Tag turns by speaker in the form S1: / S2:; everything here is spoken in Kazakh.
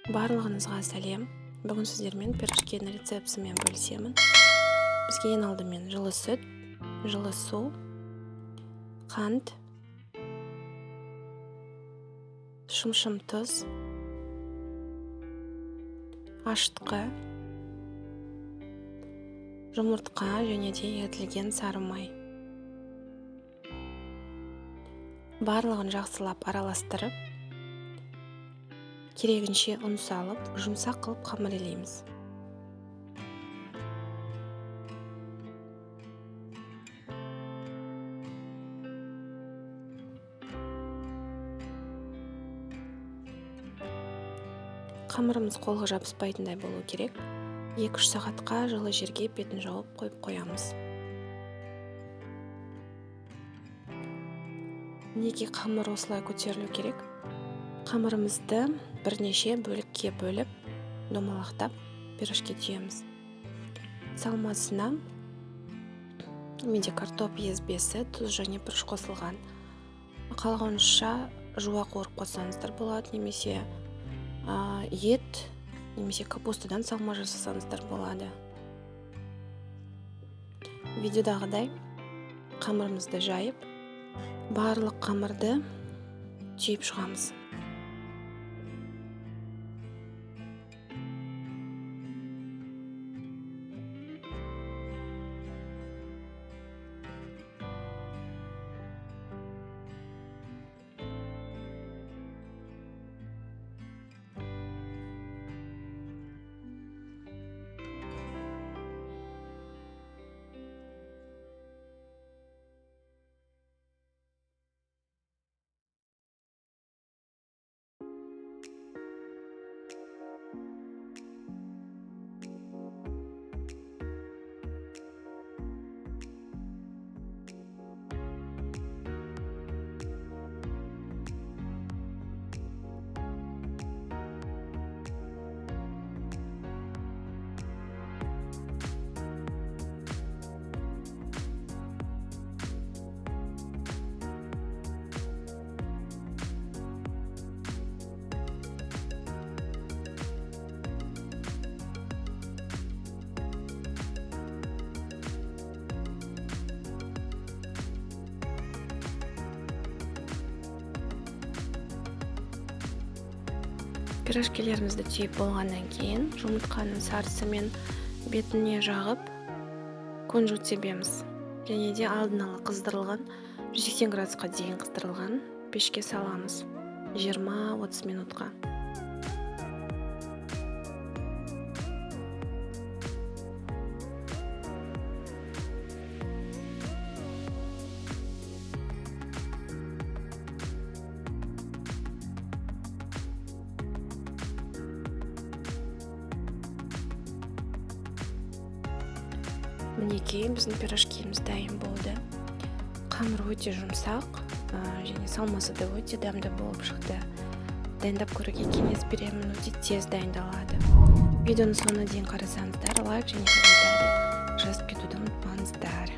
S1: Барлығыңызға сәлем. Бүгін сіздермен пирожкенің рецептісімен бөлісемін. Бізге ең алдымен жылы сүт, жылы су, қант, шым тұз, ашытқы, жұмыртқа және де ерітілген сары май. Барлығын жақсылап араластырып, керегінше ұн салып, жұмсақ қылып қамырелейміз. Қамырымыз қолға жабыспайтындай болу керек. 2-3 сағатқа жылы жерге бетін жауып қойып қоямыз. Неге қамыр осылай көтерілу керек? Қамырымызды бірнеше бөлікке бөліп, домалақтап, пирожке түйеміз. Салмасына менде картоп езбесі, тұз және бұрыш қосылған. Қалғанша жуа қуырып қоссаңыздар болады, немесе ет, немесе капустадан салма жасасаңыздар болады. Видеодағыдай қамырымызды жайып, барлық қамырды түйіп шығамыз. Пирожкелерімізді түйіп болғаннан кейін жұмыртқаның сарысымен бетіне жағып күнжіт себеміз. Және де алдын ала қыздырылған 180 градусқа дейін қыздырылған пешке саламыз 20-30 минутқа. Мінекей біздің пирожкеміз дайын болды. Қамыр өте жұмсақ, және салмасы да өте дәмді болып шықты. Дайындап көруге кеңес беремін, өте тез дайындалады. Видеоны соңына дейін қарасаңыздар, лайк және комментарий жазып кетуді ұмытпаңыздар.